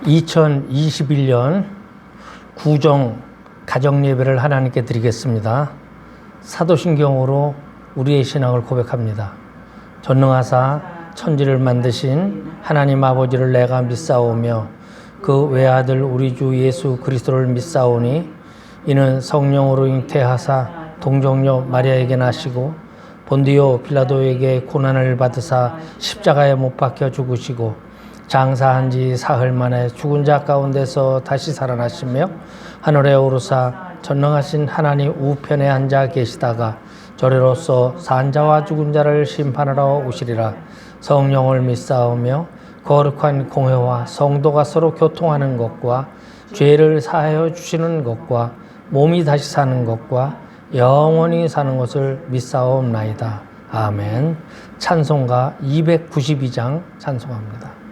2021년 구정 가정예배를 하나님께 드리겠습니다. 사도신경으로 우리의 신앙을 고백합니다. 전능하사 천지를 만드신 하나님 아버지를 내가 믿사오며 그 외아들 우리 주 예수 그리스도를 믿사오니 이는 성령으로 잉태하사 동정녀 마리아에게 나시고 본디오 빌라도에게 고난을 받으사 십자가에 못 박혀 죽으시고 장사한 지 사흘 만에 죽은 자 가운데서 다시 살아나시며 하늘에 오르사 전능하신 하나님 우편에 앉아 계시다가 저리로서 산 자와 죽은 자를 심판하러 오시리라. 성령을 믿사오며 거룩한 공회와 성도가 서로 교통하는 것과 죄를 사하여 주시는 것과 몸이 다시 사는 것과 영원히 사는 것을 믿사옵나이다. 아멘. 찬송가 292장 찬송합니다.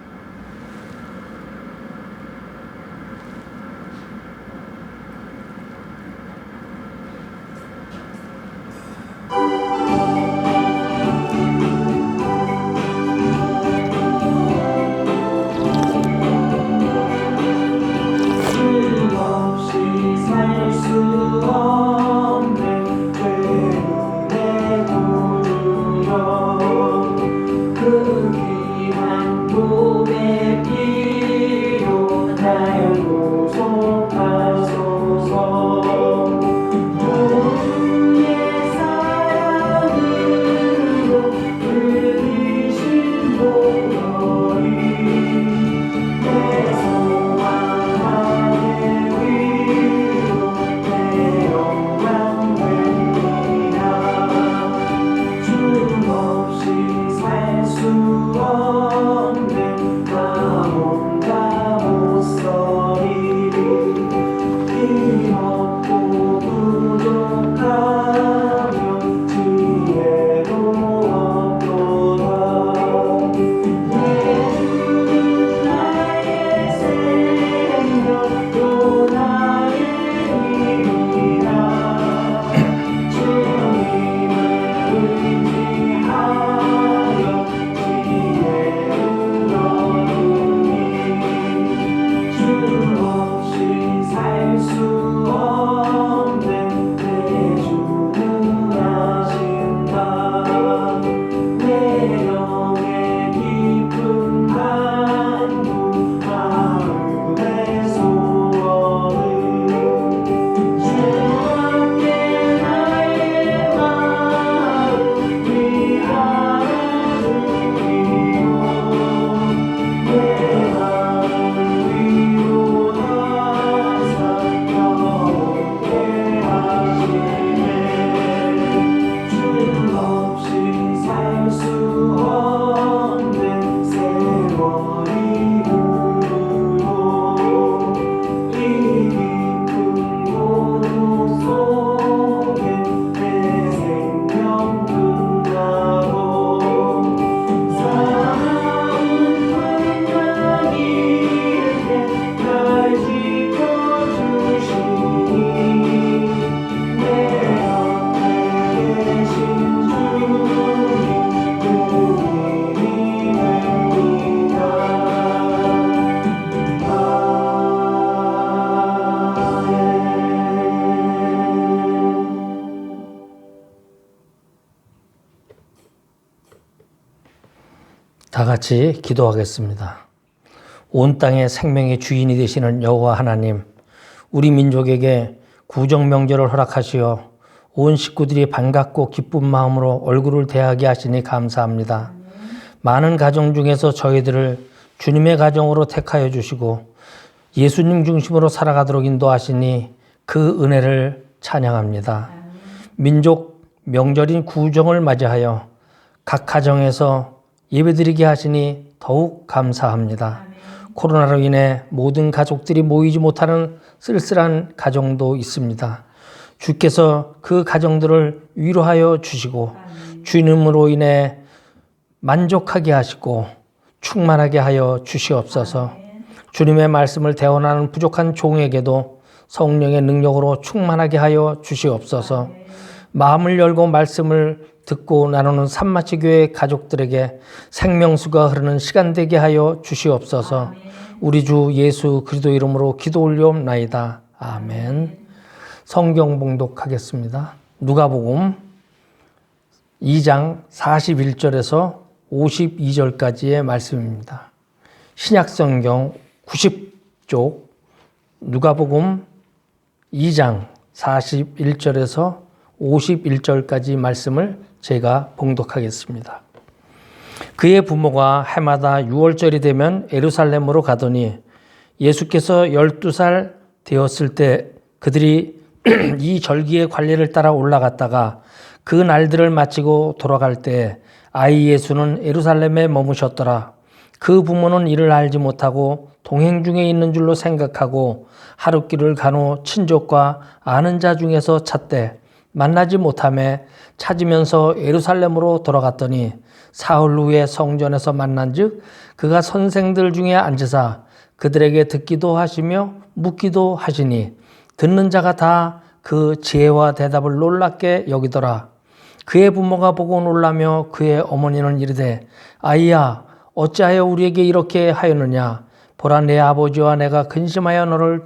다 같이 기도하겠습니다. 온 땅의 생명의 주인이 되시는 여호와 하나님, 우리 민족에게 구정 명절을 허락하시어 온 식구들이 반갑고 기쁜 마음으로 얼굴을 대하게 하시니 감사합니다. 많은 가정 중에서 저희들을 주님의 가정으로 택하여 주시고 예수님 중심으로 살아가도록 인도하시니 그 은혜를 찬양합니다. 민족 명절인 구정을 맞이하여 각 가정에서 예배드리게 하시니 더욱 감사합니다. 코로나로 인해 모든 가족들이 모이지 못하는 쓸쓸한 가정도 있습니다. 주께서 그 가정들을 위로하여 주시고 주님으로 인해 만족하게 하시고 충만하게 하여 주시옵소서. 주님의 말씀을 대언하는 부족한 종에게도 성령의 능력으로 충만하게 하여 주시옵소서. 마음을 열고 말씀을 듣고 나누는 산마치 교회 가족들에게 생명수가 흐르는 시간 되게 하여 주시옵소서. 우리 주 예수 그리스도 이름으로 기도 올려옵나이다. 아멘. 성경 봉독하겠습니다. 누가복음 2장 41절에서 52절까지의 말씀입니다. 신약성경 90쪽 누가복음 2장 41절에서 51절까지 말씀을 제가 봉독하겠습니다. 그의 부모가 해마다 6월절이 되면 예루살렘으로 가더니 예수께서 12살 되었을 때 그들이 이 절기의 관례를 따라 올라갔다가 그 날들을 마치고 돌아갈 때 아이 예수는 예루살렘에 머무셨더라. 그 부모는 이를 알지 못하고 동행 중에 있는 줄로 생각하고 하룻길을 간 후 친족과 아는 자 중에서 찾되 만나지 못하매 찾으면서 예루살렘으로 돌아갔더니 사흘 후에 성전에서 만난즉 그가 선생들 중에 앉으사 그들에게 듣기도 하시며 묻기도 하시니 듣는 자가 다 그 지혜와 대답을 놀랍게 여기더라. 그의 부모가 보고 놀라며 그의 어머니는 이르되 아이야 어찌하여 우리에게 이렇게 하였느냐. 보라 내 아버지와 내가 근심하여 너를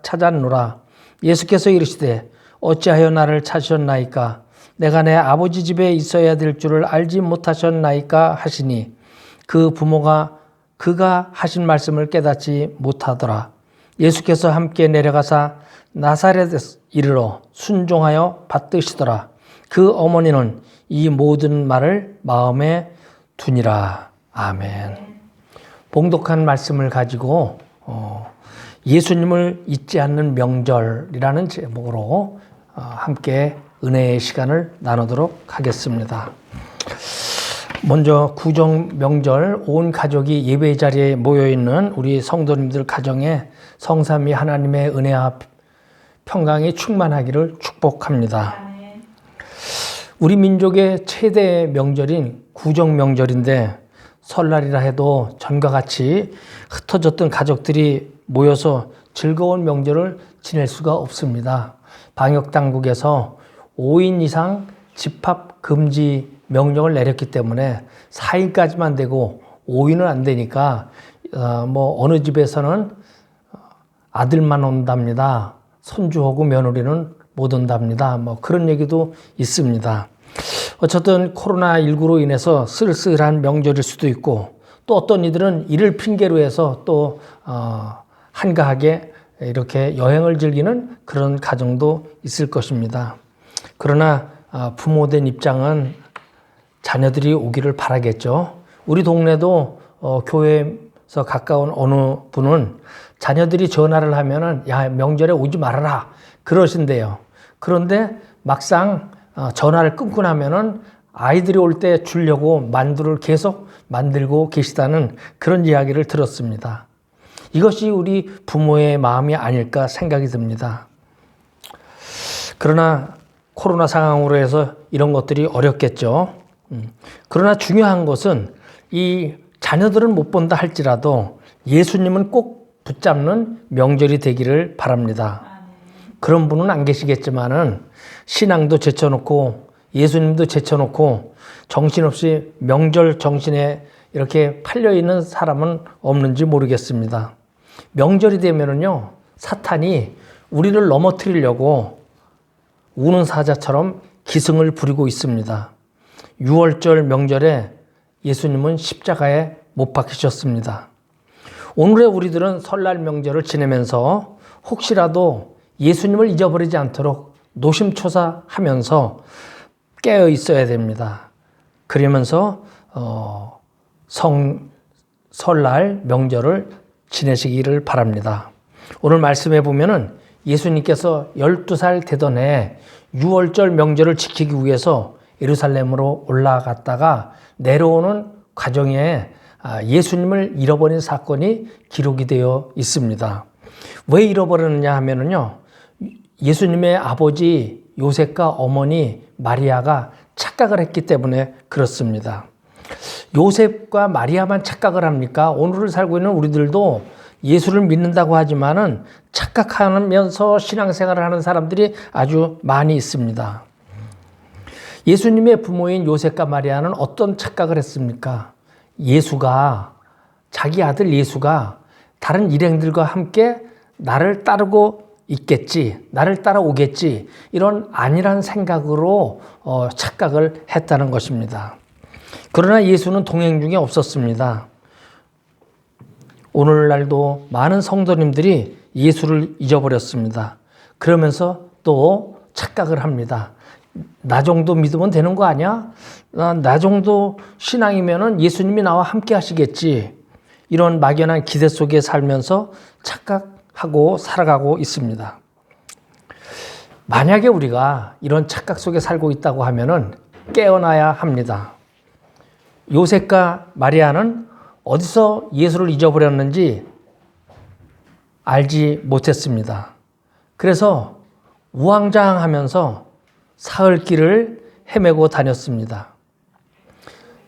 찾았노라. 예수께서 이르시되 어찌하여 나를 찾으셨나이까. 내가 내 아버지 집에 있어야 될 줄을 알지 못하셨나이까 하시니 그 부모가 그가 하신 말씀을 깨닫지 못하더라. 예수께서 함께 내려가사 나사렛에 이르러 순종하여 받드시더라. 그 어머니는 이 모든 말을 마음에 두니라. 아멘. 봉독한 말씀을 가지고 예수님을 잊지 않는 명절이라는 제목으로 함께 은혜의 시간을 나누도록 하겠습니다. 먼저 구정 명절 온 가족이 예배 자리에 모여있는 우리 성도님들 가정에 성삼위 하나님의 은혜와 평강이 충만하기를 축복합니다. 우리 민족의 최대 명절인 구정 명절인데 설날이라 해도 전과 같이 흩어졌던 가족들이 모여서 즐거운 명절을 지낼 수가 없습니다. 방역당국에서 5인 이상 집합 금지 명령을 내렸기 때문에 4인까지만 되고 5인은 안 되니까 어느 집에서는 아들만 온답니다. 손주하고 며느리는 못 온답니다. 그런 얘기도 있습니다. 어쨌든 코로나19로 인해서 쓸쓸한 명절일 수도 있고 또 어떤 이들은 이를 핑계로 해서 또 한가하게 이렇게 여행을 즐기는 그런 가정도 있을 것입니다. 그러나 부모된 입장은 자녀들이 오기를 바라겠죠. 우리 동네도 교회에서 가까운 어느 분은 자녀들이 전화를 하면은 야 명절에 오지 말아라 그러신대요. 그런데 막상 전화를 끊고 나면은 아이들이 올 때 주려고 만두를 계속 만들고 계시다는 그런 이야기를 들었습니다. 이것이 우리 부모의 마음이 아닐까 생각이 듭니다. 그러나 코로나 상황으로 해서 이런 것들이 어렵겠죠. 그러나 중요한 것은 이 자녀들은 못 본다 할지라도 예수님은 꼭 붙잡는 명절이 되기를 바랍니다. 그런 분은 안 계시겠지만은 신앙도 제쳐놓고 예수님도 제쳐놓고 정신없이 명절 정신에 이렇게 팔려있는 사람은 없는지 모르겠습니다. 명절이 되면은요, 사탄이 우리를 넘어뜨리려고 우는 사자처럼 기승을 부리고 있습니다. 6월절 명절에 예수님은 십자가에 못 박히셨습니다. 오늘의 우리들은 설날 명절을 지내면서 혹시라도 예수님을 잊어버리지 않도록 노심초사하면서 깨어 있어야 됩니다. 그러면서 설날 명절을 지내시기를 바랍니다. 오늘 말씀해 보면은 예수님께서 12살 되던 해 6월절 명절을 지키기 위해서 예루살렘으로 올라갔다가 내려오는 과정에 예수님을 잃어버린 사건이 기록이 되어 있습니다. 왜 잃어버렸느냐 하면은요, 예수님의 아버지 요셉과 어머니 마리아가 착각을 했기 때문에 그렇습니다. 요셉과 마리아만 착각을 합니까? 오늘을 살고 있는 우리들도 예수를 믿는다고 하지만은 착각하면서 신앙생활을 하는 사람들이 아주 많이 있습니다. 예수님의 부모인 요셉과 마리아는 어떤 착각을 했습니까? 자기 아들 예수가 다른 일행들과 함께 나를 따르고 있겠지, 나를 따라오겠지, 이런 안일한 생각으로 착각을 했다는 것입니다. 그러나 예수는 동행 중에 없었습니다. 오늘날도 많은 성도님들이 예수를 잊어버렸습니다. 그러면서 또 착각을 합니다. 나 정도 믿으면 되는 거 아니야? 나 정도 신앙이면은 예수님이 나와 함께 하시겠지. 이런 막연한 기대 속에 살면서 착각하고 살아가고 있습니다. 만약에 우리가 이런 착각 속에 살고 있다고 하면은 깨어나야 합니다. 요셉과 마리아는 어디서 예수를 잊어버렸는지 알지 못했습니다. 그래서 우왕좌왕하면서 사흘 길을 헤매고 다녔습니다.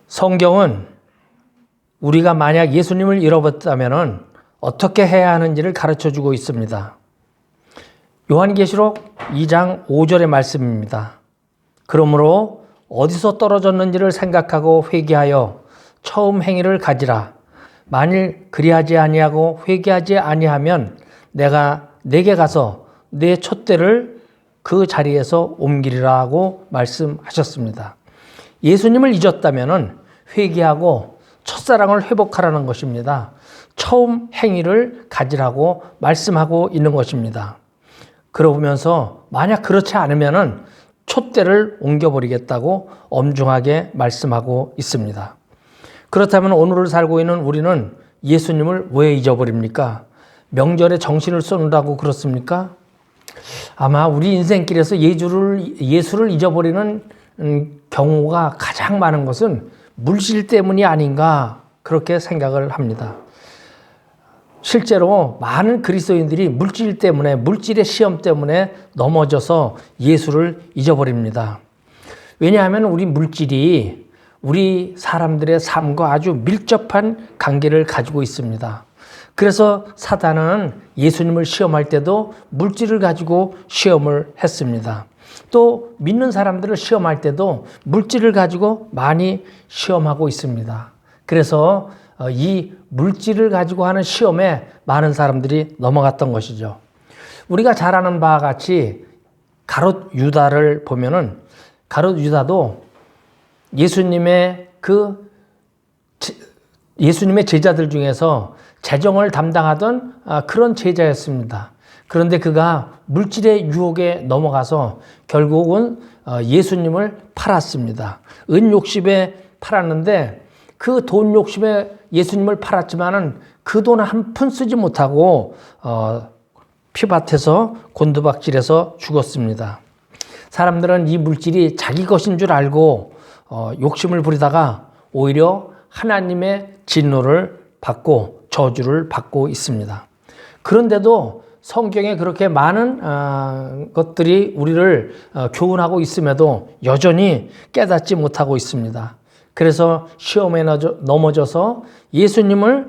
성경은 우리가 만약 예수님을 잃어버렸다면 어떻게 해야 하는지를 가르쳐주고 있습니다. 요한계시록 2장 5절의 말씀입니다. 그러므로 어디서 떨어졌는지를 생각하고 회개하여 처음 행위를 가지라. 만일 그리하지 아니하고 회개하지 아니하면 내가 내게 가서 내 촛대를 그 자리에서 옮기리라고 말씀하셨습니다. 예수님을 잊었다면 회개하고 첫사랑을 회복하라는 것입니다. 처음 행위를 가지라고 말씀하고 있는 것입니다. 그러면서 만약 그렇지 않으면 촛대를 옮겨버리겠다고 엄중하게 말씀하고 있습니다. 그렇다면 오늘을 살고 있는 우리는 예수님을 왜 잊어버립니까? 명절에 정신을 쏟는다고 그렇습니까? 아마 우리 인생길에서 예수를 잊어버리는 경우가 가장 많은 것은 물질 때문이 아닌가 그렇게 생각을 합니다. 실제로 많은 그리스도인들이 물질 때문에, 물질의 시험 때문에 넘어져서 예수를 잊어버립니다. 왜냐하면 우리 물질이 우리 사람들의 삶과 아주 밀접한 관계를 가지고 있습니다. 그래서 사단은 예수님을 시험할 때도 물질을 가지고 시험을 했습니다. 또 믿는 사람들을 시험할 때도 물질을 가지고 많이 시험하고 있습니다. 그래서 이 물질을 가지고 하는 시험에 많은 사람들이 넘어갔던 것이죠. 우리가 잘 아는 바와 같이 가롯 유다를 보면은 가롯 유다도 예수님의 제자들 중에서 재정을 담당하던 그런 제자였습니다. 그런데 그가 물질의 유혹에 넘어가서 결국은 예수님을 팔았습니다. 은 욕심에 팔았는데 그 돈 욕심에 예수님을 팔았지만은 그 돈 한 푼 쓰지 못하고 피밭에서 곤두박질해서 죽었습니다. 사람들은 이 물질이 자기 것인 줄 알고 욕심을 부리다가 오히려 하나님의 진노를 받고 저주를 받고 있습니다. 그런데도 성경에 그렇게 많은 것들이 우리를 교훈하고 있음에도 여전히 깨닫지 못하고 있습니다. 그래서 시험에 넘어져서 예수님을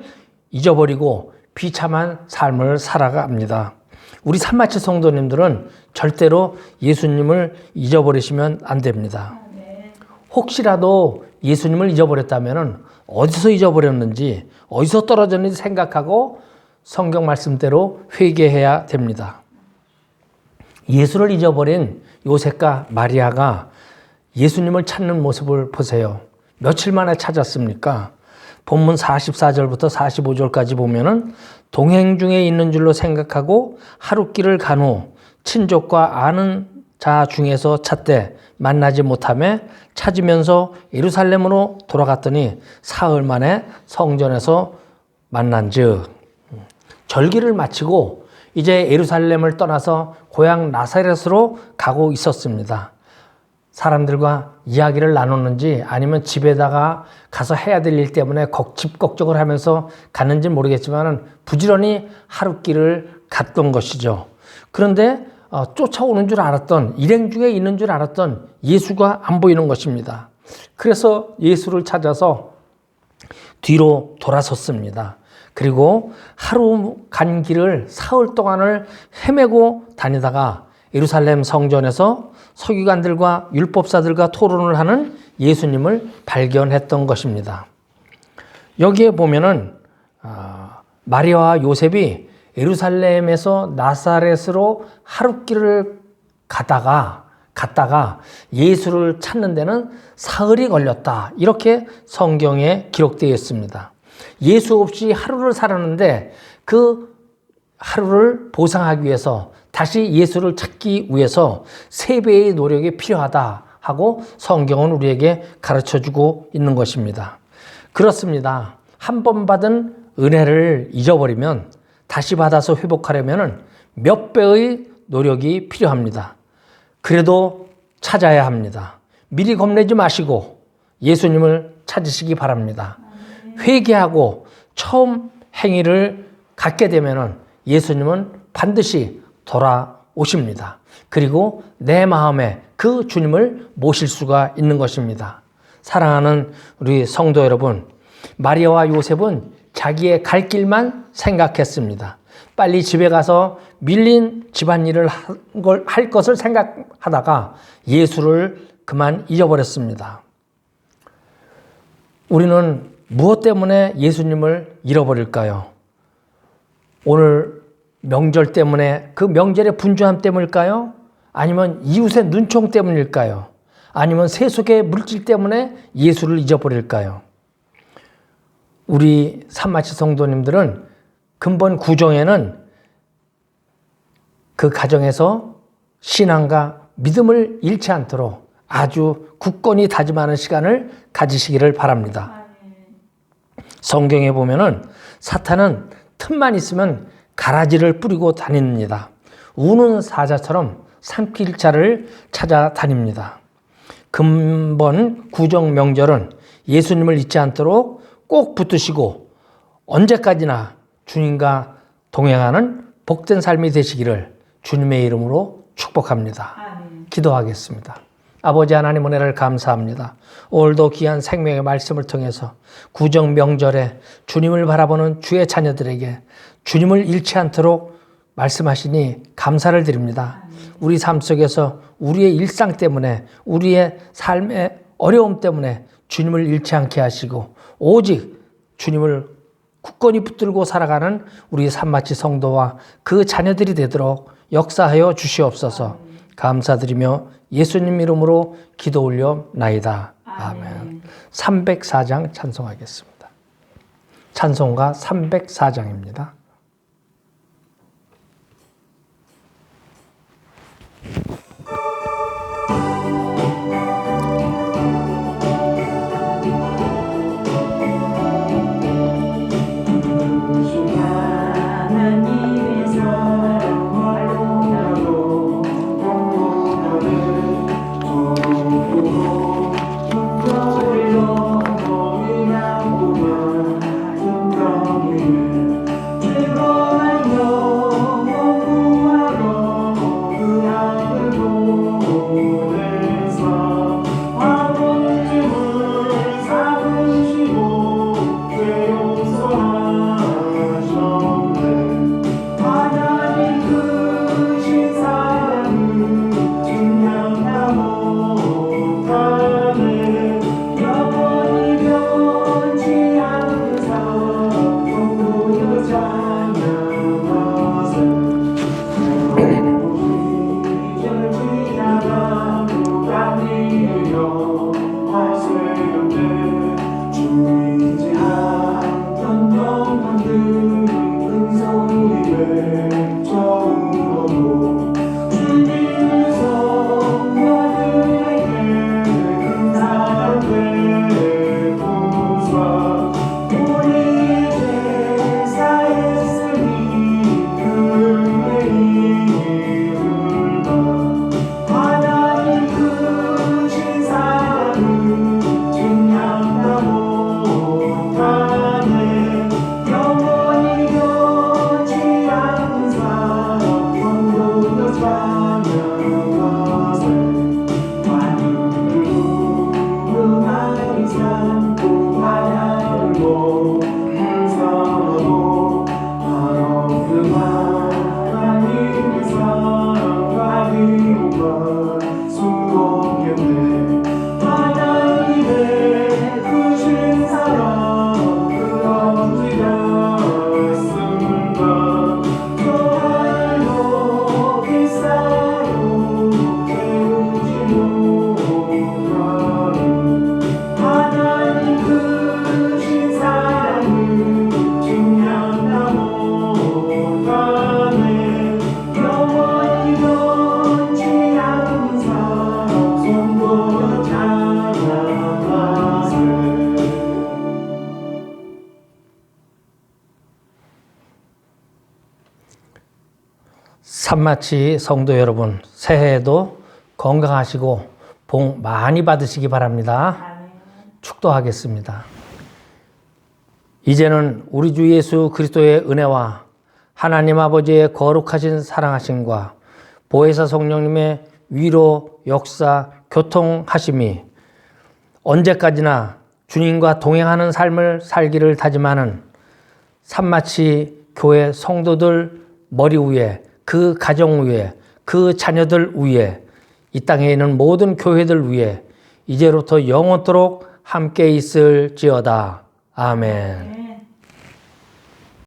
잊어버리고 비참한 삶을 살아갑니다. 우리 산마치 성도님들은 절대로 예수님을 잊어버리시면 안 됩니다. 혹시라도 예수님을 잊어버렸다면 어디서 잊어버렸는지, 어디서 떨어졌는지 생각하고 성경 말씀대로 회개해야 됩니다. 예수를 잊어버린 요셉과 마리아가 예수님을 찾는 모습을 보세요. 며칠 만에 찾았습니까? 본문 44절부터 45절까지 보면은 동행 중에 있는 줄로 생각하고 하룻길을 간 후 친족과 아는 자 중에서 찾되 만나지 못하며 찾으면서 예루살렘으로 돌아갔더니 사흘 만에 성전에서 만난즉. 절기를 마치고 이제 예루살렘을 떠나서 고향 나사렛으로 가고 있었습니다. 사람들과 이야기를 나눴는지 아니면 집에다가 가서 해야 될 일 때문에 집 걱정을 하면서 갔는지 모르겠지만 부지런히 하룻길을 갔던 것이죠. 그런데 쫓아오는 줄 알았던, 일행 중에 있는 줄 알았던 예수가 안 보이는 것입니다. 그래서 예수를 찾아서 뒤로 돌아섰습니다. 그리고 하루 간 길을 사흘 동안을 헤매고 다니다가 예루살렘 성전에서 서기관들과 율법사들과 토론을 하는 예수님을 발견했던 것입니다. 여기에 보면은 마리아와 요셉이 예루살렘에서 나사렛으로 하룻길을 갔다가 예수를 찾는 데는 사흘이 걸렸다. 이렇게 성경에 기록되어 있습니다. 예수 없이 하루를 살았는데 그 하루를 보상하기 위해서 다시 예수를 찾기 위해서 3배의 노력이 필요하다 하고 성경은 우리에게 가르쳐주고 있는 것입니다. 그렇습니다. 한 번 받은 은혜를 잊어버리면 다시 받아서 회복하려면 몇 배의 노력이 필요합니다. 그래도 찾아야 합니다. 미리 겁내지 마시고 예수님을 찾으시기 바랍니다. 회개하고 처음 행위를 갖게 되면 예수님은 반드시 돌아오십니다. 그리고 내 마음에 그 주님을 모실 수가 있는 것입니다. 사랑하는 우리 성도 여러분, 마리아와 요셉은 자기의 갈 길만 생각했습니다. 빨리 집에 가서 밀린 집안일을 할 것을 생각하다가 예수를 그만 잊어버렸습니다. 우리는 무엇 때문에 예수님을 잃어버릴까요? 오늘 명절 때문에 그 명절의 분주함 때문일까요? 아니면 이웃의 눈총 때문일까요? 아니면 세속의 물질 때문에 예수를 잊어버릴까요? 우리 산마치 성도님들은 근본 구정에는 그 가정에서 신앙과 믿음을 잃지 않도록 아주 굳건히 다짐하는 시간을 가지시기를 바랍니다. 성경에 보면은 사탄은 틈만 있으면 가라지를 뿌리고 다닙니다. 우는 사자처럼 삼킬 자를 찾아다닙니다. 근본 구정 명절은 예수님을 잊지 않도록 꼭 붙드시고 언제까지나 주님과 동행하는 복된 삶이 되시기를 주님의 이름으로 축복합니다. 기도하겠습니다. 아버지 하나님 은혜를 감사합니다. 오늘도 귀한 생명의 말씀을 통해서 구정 명절에 주님을 바라보는 주의 자녀들에게 주님을 잃지 않도록 말씀하시니 감사를 드립니다. 우리 삶 속에서 우리의 일상 때문에 우리의 삶의 어려움 때문에 주님을 잃지 않게 하시고 오직 주님을 굳건히 붙들고 살아가는 우리 산마치 성도와 그 자녀들이 되도록 역사하여 주시옵소서. 감사드리며 예수님 이름으로 기도 올려나이다. 아멘. 304장 찬송하겠습니다. 찬송가 304장입니다. 산마치 성도 여러분, 새해에도 건강하시고 복 많이 받으시기 바랍니다. 축도하겠습니다. 이제는 우리 주 예수 그리스도의 은혜와 하나님 아버지의 거룩하신 사랑하심과 보혜사 성령님의 위로, 역사, 교통하심이 언제까지나 주님과 동행하는 삶을 살기를 다짐하는 산마치 교회 성도들 머리 위에, 그 가정 위에, 그 자녀들 위에, 이 땅에 있는 모든 교회들 위에 이제로부터 영원토록 함께 있을지어다. 아멘.